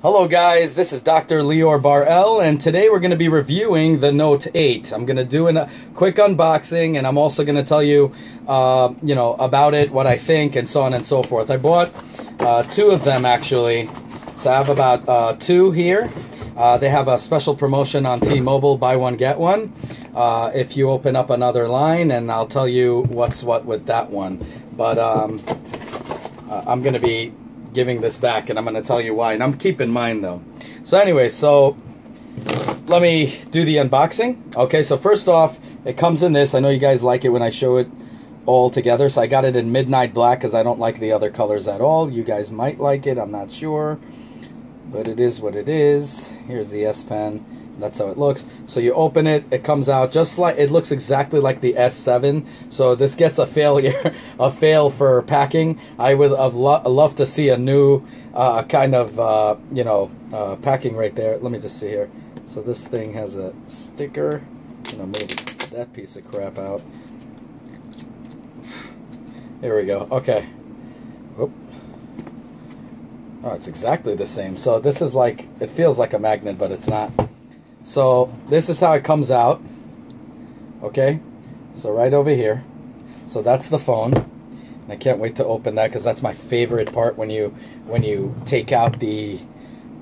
Hello guys, this is Dr. Lior Bar-El, and today we're going to be reviewing the Note 8. I'm going to do a quick unboxing, and I'm also going to tell you, about it, what I think, and so on and so forth. I bought two of them actually, so I have about two here. They have a special promotion on T-Mobile, buy one get one. If you open up another line, and I'll tell you what's what with that one. But I'm going to be giving this back, and I'm going to tell you why, and I'm keeping mine though. So anyway, so let me do the unboxing. Okay, so first off, it comes in this. I know you guys like it when I show it all together, so I got it in midnight black because I don't like the other colors at all. You guys might like it, I'm not sure, but it is what it is. Here's the S Pen. That's how it looks. So you open it, it comes out just like, it looks exactly like the S7. So this gets a failure, a fail for packing. I would have loved to see a new kind of, packing right there. Let me just see here. So this thing has a sticker. I'm gonna move that piece of crap out. Here we go. Okay. Whoop. Oh, it's exactly the same. So this is like, it feels like a magnet, but it's not. So this is how it comes out. Okay, so right over here. So that's the phone. And I can't wait to open that because that's my favorite part when you take out the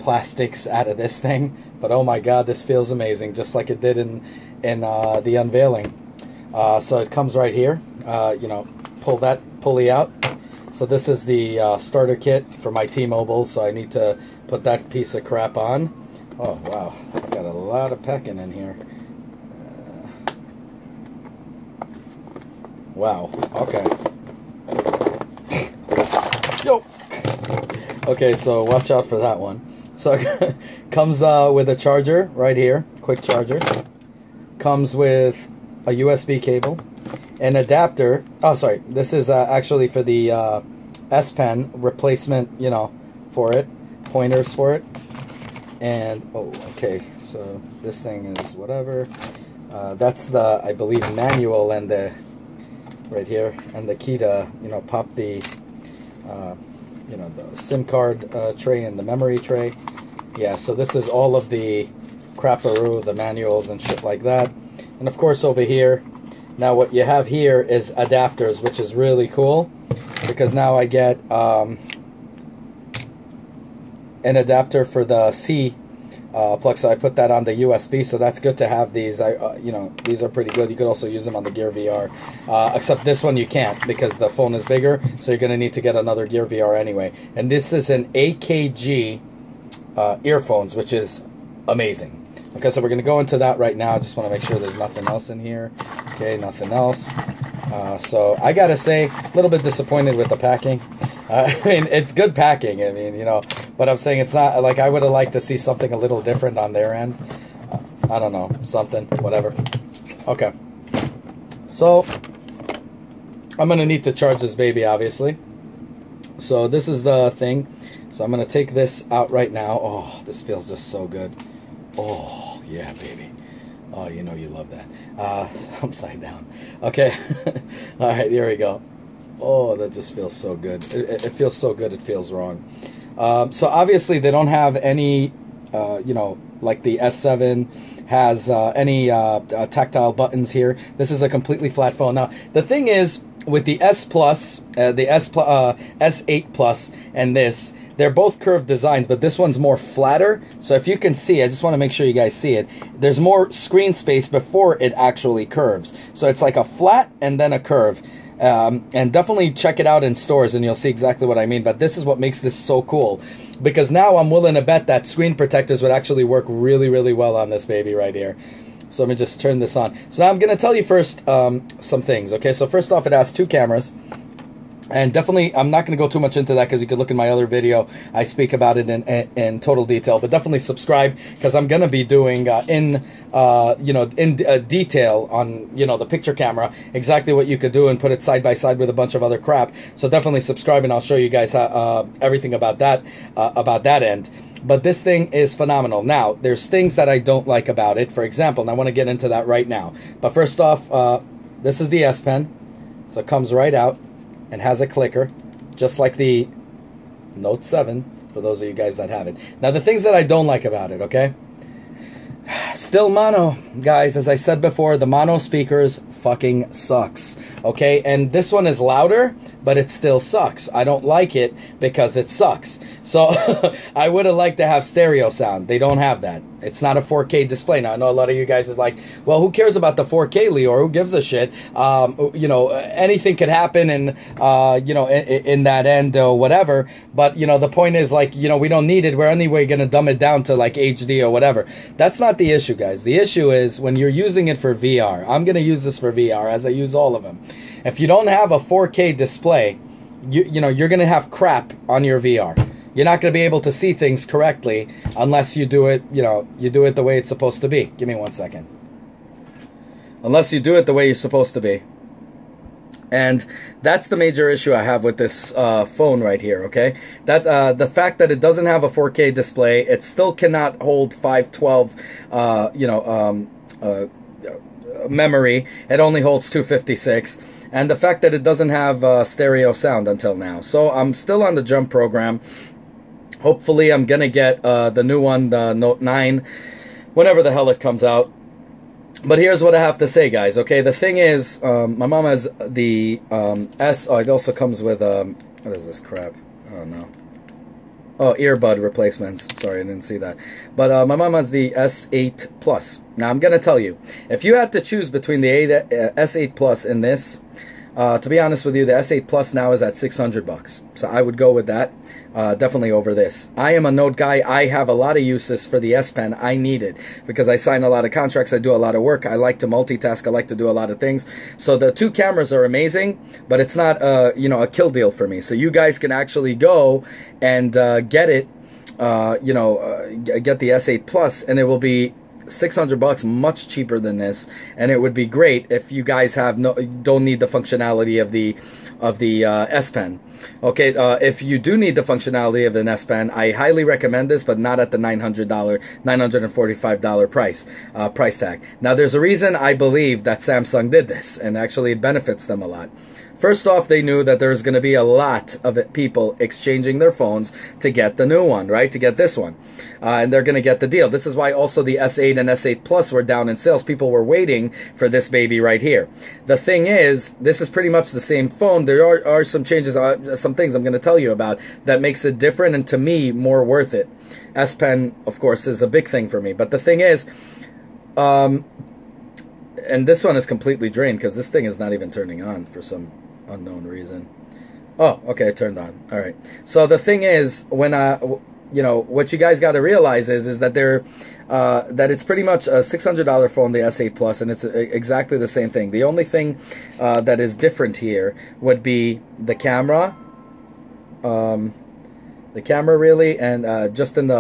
plastics out of this thing. But oh my God, this feels amazing, just like it did in the unveiling. So it comes right here. Pull that pulley out. So this is the starter kit for my T-Mobile. So I need to put that piece of crap on. Oh, wow. I got a lot of packing in here. Wow. Okay. Yo! Okay, so watch out for that one. So it comes with a charger right here. Quick charger. Comes with a USB cable. An adapter. Oh, sorry. This is actually for the S Pen replacement, for it. Pointers for it. And, oh, okay, so this thing is whatever. That's the, I believe, manual and the, right here, and the key to, pop the, the SIM card tray and the memory tray. Yeah, so this is all of the crapperoo, the manuals and shit like that. And, of course, over here, now what you have here is adapters, which is really cool, because now I get, an adapter for the C plug, so I put that on the USB, so that's good to have these. These are pretty good. You could also use them on the Gear VR, except this one you can't because the phone is bigger, so you're going to need to get another Gear VR anyway. And this is an AKG earphones, which is amazing. Okay, so we're going to go into that right now. I just want to make sure there's nothing else in here. Okay, nothing else. So I gotta say, a little bit disappointed with the packing. I mean, it's good packing, but I'm saying it's not, like, I would have liked to see something a little different on their end. I don't know, something, whatever. Okay. So, I'm going to need to charge this baby, obviously. So, this is the thing. So, I'm going to take this out right now. Oh, this feels just so good. Oh, yeah, baby. Oh, you love that. Upside down. Okay. All right, here we go. Oh, that just feels so good. It feels so good, it feels wrong. So obviously they don't have any, like the S7 has any tactile buttons here. This is a completely flat phone. Now, the thing is, with the S Plus, the S8 Plus, and this, they're both curved designs, but this one's more flatter. So if you can see, I just want to make sure you guys see it. There's more screen space before it actually curves. So it's like a flat and then a curve. And definitely check it out in stores and you'll see exactly what I mean. But this is what makes this so cool, because now I'm willing to bet that screen protectors would actually work really, really well on this baby right here. So let me just turn this on. So now I'm going to tell you first some things. Okay, so first off, it has two cameras. And definitely, I'm not going to go too much into that because you could look in my other video. I speak about it in total detail. But definitely subscribe, because I'm going to be doing in detail on the picture camera exactly what you could do and put it side by side with a bunch of other crap. So definitely subscribe, and I'll show you guys everything about that end. But this thing is phenomenal. Now, there's things that I don't like about it. For example, and I want to get into that right now. But first off, this is the S Pen. So it comes right out and has a clicker, just like the Note 7. for those of you guys that have it. Now, the things that I don't like about it, okay? Still mono, guys. As I said before, the mono speakers fucking sucks, okay? And this one is louder, but it still sucks. I don't like it because it sucks. So I would have liked to have stereo sound. They don't have that. It's not a 4K display. Now, I know a lot of you guys are like, well, who cares about the 4K, Lior? Who gives a shit? You know, anything could happen in, you know, in that end or whatever. But, you know, the point is, like, you know, we don't need it. We're anyway going to dumb it down to, like, HD or whatever. That's not the issue, guys. The issue is when you're using it for VR. I'm going to use this for VR, as I use all of them. If you don't have a 4K display, you know, you're going to have crap on your VR. You're not going to be able to see things correctly unless you do it, you know, you do it the way it's supposed to be. Give me 1 second. Unless you do it the way you're supposed to be. And that's the major issue I have with this phone right here, okay? That's the fact that it doesn't have a 4K display. It still cannot hold 512, you know, memory. It only holds 256. And the fact that it doesn't have stereo sound until now. So I'm still on the jump program. Hopefully I'm going to get the new one, the Note 9, whenever the hell it comes out. But here's what I have to say, guys, okay? The thing is, my mom has the S... Oh, it also comes with... what is this crap? I don't know. Oh, earbud replacements. Sorry, I didn't see that. But my mom has the S8 Plus. Now, I'm going to tell you, if you had to choose between the S8 Plus and this... to be honest with you, the S8 Plus now is at $600. So I would go with that. Definitely over this. I am a Note guy. I have a lot of uses for the S Pen. I need it because I sign a lot of contracts. I do a lot of work. I like to multitask. I like to do a lot of things. So the two cameras are amazing, but it's not, you know, a kill deal for me. So you guys can actually go and get it, you know, get the S8 Plus, and it will be $600, much cheaper than this, and it would be great if you guys have don't need the functionality of the S Pen. Okay, if you do need the functionality of an S Pen, I highly recommend this, but not at the $945 price tag. Now, there's a reason I believe that Samsung did this, and actually it benefits them a lot. First off, they knew that there's going to be a lot of people exchanging their phones to get the new one, right? To get this one. And they're going to get the deal. This is why also the S8 and S8 Plus were down in sales. People were waiting for this baby right here. The thing is, this is pretty much the same phone. There are some changes, some things I'm going to tell you about that makes it different and, to me, more worth it. S Pen, of course, is a big thing for me. But the thing is, and this one is completely drained because this thing is not even turning on for some unknown reason. Oh, okay, it turned on. All right. So the thing is, when you know, what you guys got to realize is that they're that it's pretty much a $600 phone, the S8 Plus, and it's exactly the same thing. The only thing that is different here would be the camera. The camera really, and just in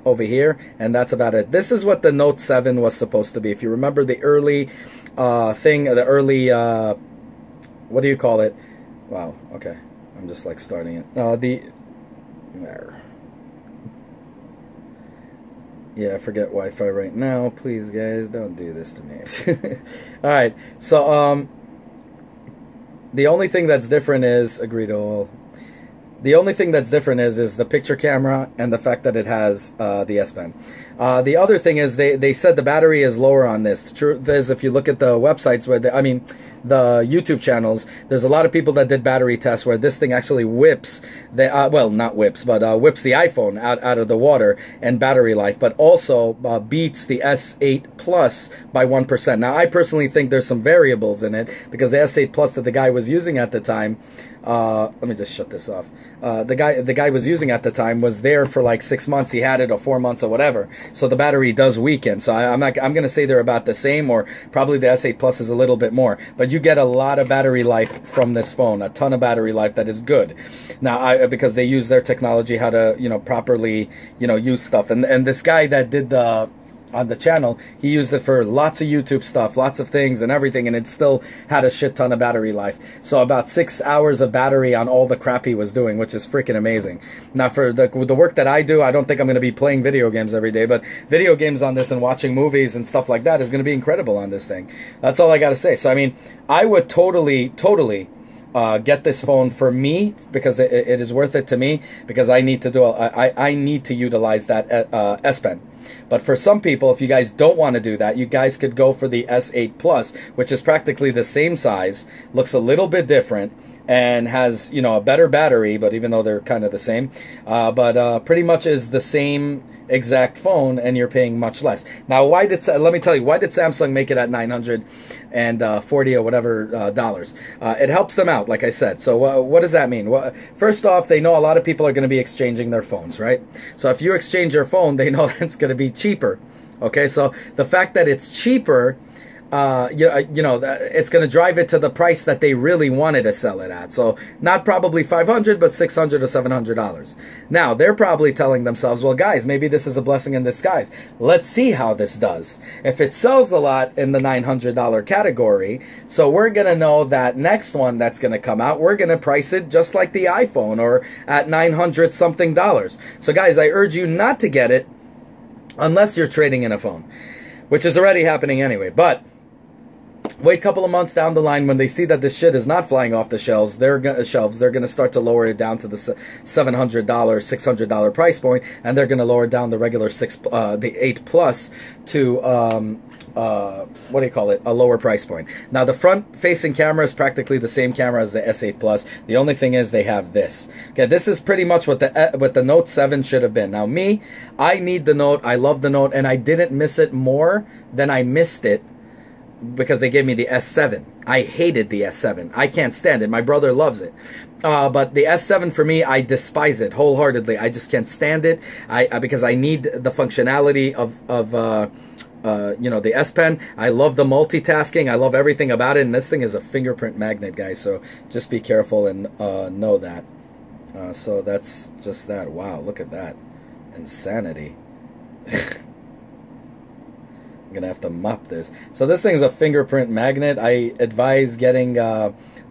over here, and that's about it. This is what the Note 7 was supposed to be. If you remember the early thing, the early what do you call it? Wow, okay. I'm just like starting it. Yeah, I forget Wi-Fi right now. Please, guys, don't do this to me. Alright, so, the only thing that's different is, agree to all. The only thing that's different is the picture camera and the fact that it has the S Pen. The other thing is they said the battery is lower on this. The truth is, if you look at the websites where the YouTube channels, there's a lot of people that did battery tests where this thing actually whips the well, not whips, but whips the iPhone out of the water and battery life, but also beats the S8 Plus by 1%. Now, I personally think there's some variables in it because the S8 Plus that the guy was using at the time, let me just shut this off. The guy was using at the time was there for like 6 months. He had it, or 4 months, or whatever. So the battery does weaken. So I'm going to say they're about the same, or probably the S8 Plus is a little bit more. But you get a lot of battery life from this phone, a ton of battery life that is good. Now, because they use their technology how to, you know, properly, you know, use stuff. And this guy that did the on the channel, he used it for lots of YouTube stuff, lots of things and everything, and it still had a shit ton of battery life. So about 6 hours of battery on all the crap he was doing, which is freaking amazing. Now, for the work that I do, I don't think I'm going to be playing video games every day, but video games on this and watching movies and stuff like that is going to be incredible on this thing. That's all I got to say. So, I mean, I would totally get this phone for me, because it is worth it to me, because I need to do I need to utilize that S Pen. But for some people, if you guys don't want to do that, you guys could go for the S8 Plus, which is practically the same size, looks a little bit different, and has, you know, a better battery, but even though they're kind of the same, but pretty much is the same exact phone, and you're paying much less. Now, let me tell you, why did Samsung make it at $940 or whatever dollars? It helps them out, like I said. So what does that mean? Well, first off, they know a lot of people are going to be exchanging their phones, right? So if you exchange your phone, they know that it's going to be cheaper. Okay, so the fact that it's cheaper, it's going to drive it to the price that they really wanted to sell it at. So not probably $500, but $600 or $700. Now they're probably telling themselves, well, guys, maybe this is a blessing in disguise. Let's see how this does. If it sells a lot in the $900 category, so we're going to know that next one that's going to come out, we're going to price it just like the iPhone, or at $900 something. So guys, I urge you not to get it unless you're trading in a phone, which is already happening anyway. But wait a couple of months down the line, when they see that this shit is not flying off the shelves, they're going to start to lower it down to the $700, $600 price point, and they're going to lower down the regular the 8 Plus to what do you call it? A lower price point. Now the front-facing camera is practically the same camera as the S8 Plus. The only thing is they have this. Okay, this is pretty much what the Note 7 should have been. Now me, I need the Note. I love the Note, and I didn't miss it more than I missed it because they gave me the S7. I hated the S7. I can't stand it. My brother loves it. But the S7 for me, I despise it wholeheartedly. I just can't stand it. Because I need the functionality of the S Pen. I love the multitasking. I love everything about it. And this thing is a fingerprint magnet, guys. So just be careful and know that. So that's just that. Wow, look at that. Insanity. I'm going to have to mop this. So this thing is a fingerprint magnet. I advise getting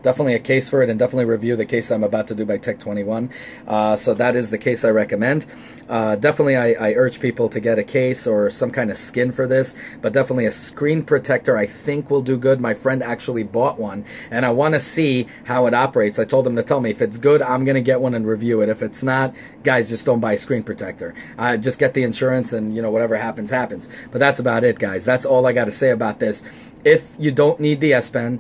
definitely a case for it, and definitely review the case I'm about to do by Tech21. So that is the case I recommend. Definitely I urge people to get a case or some kind of skin for this, but definitely a screen protector I think will do good. My friend actually bought one, and I want to see how it operates. I told him to tell me if it's good, I'm going to get one and review it. If it's not, guys, just don't buy a screen protector. Just get the insurance, and whatever happens, happens. But that's about it, guys. That's all I got to say about this. If you don't need the S Pen,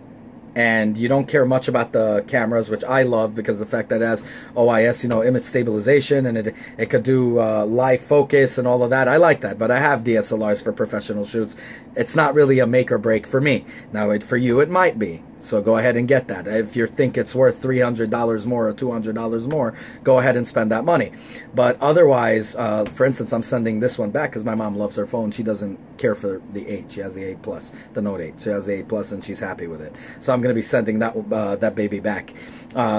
and you don't care much about the cameras, which I love because the fact that it has OIS, image stabilization, and it could do live focus and all of that. I like that, but I have DSLRs for professional shoots. It's not really a make or break for me. Now, for you, it might be. So go ahead and get that. If you think it's worth $300 more or $200 more, go ahead and spend that money. But otherwise, for instance, I'm sending this one back because my mom loves her phone. She doesn't care for the 8. She has the 8 Plus, the Note 8. She has the 8 Plus, and she's happy with it. So I'm going to be sending that baby back.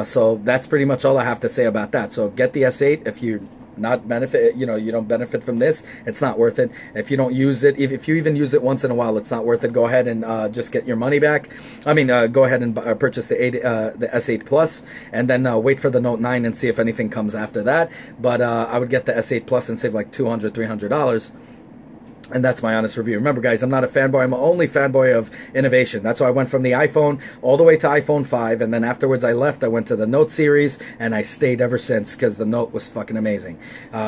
So that's pretty much all I have to say about that. So get the S8 if you you don't benefit from this. It's not worth it. If you don't use it, if you even use it once in a while, it's not worth it. Go ahead and just get your money back. I mean, go ahead and purchase the S8 Plus, and then wait for the Note 9 and see if anything comes after that. But I would get the S8 Plus and save like $200, $300. And that's my honest review. Remember, guys, I'm not a fanboy. I'm only fanboy of innovation. That's why I went from the iPhone all the way to iPhone 5, and then afterwards I left. I went to the Note series, and I stayed ever since because the Note was fucking amazing.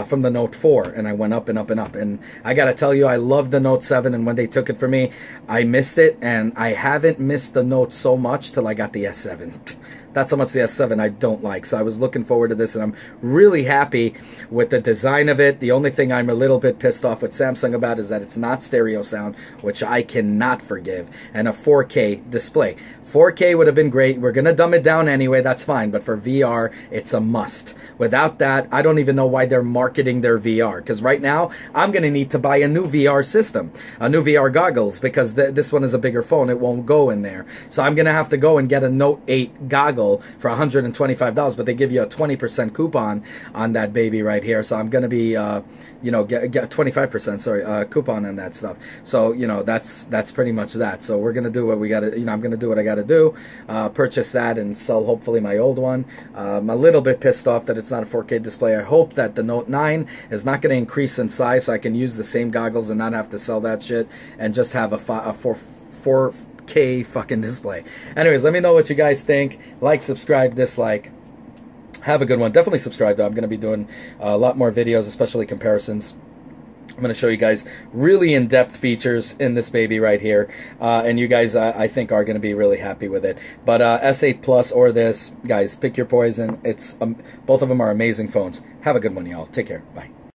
From the Note 4, and I went up and up and up. And I got to tell you, I love the Note 7, and when they took it for me, I missed it, and I haven't missed the Note so much till I got the S7. That's how much the S7 I don't like. So I was looking forward to this, and I'm really happy with the design of it. The only thing I'm a little bit pissed off with Samsung about is that it's not stereo sound, which I cannot forgive, and a 4K display. 4K would have been great. We're going to dumb it down anyway. That's fine. But for VR, it's a must. Without that, I don't even know why they're marketing their VR. Because right now, I'm going to need to buy a new VR system, a new VR goggles, because this one is a bigger phone. It won't go in there. So I'm going to have to go and get a Note 8 goggle for $125. But they give you a 20% coupon on that baby right here. So I'm going to be, get 25%, sorry, coupon on that stuff. So, that's pretty much that. So we're going to do what we got to, I'm going to do what I got to do, purchase that and sell hopefully my old one. I'm a little bit pissed off that it's not a 4K display. I hope that the Note 9 is not going to increase in size so I can use the same goggles and not have to sell that shit and just have a 4K 8K fucking display. Anyways, let me know what you guys think. Like, subscribe, dislike. Have a good one. Definitely subscribe, though. I'm going to be doing a lot more videos, especially comparisons. I'm going to show you guys really in-depth features in this baby right here. And you guys, I think, are going to be really happy with it. But S8 Plus or this, guys, pick your poison. It's both of them are amazing phones. Have a good one, y'all. Take care. Bye.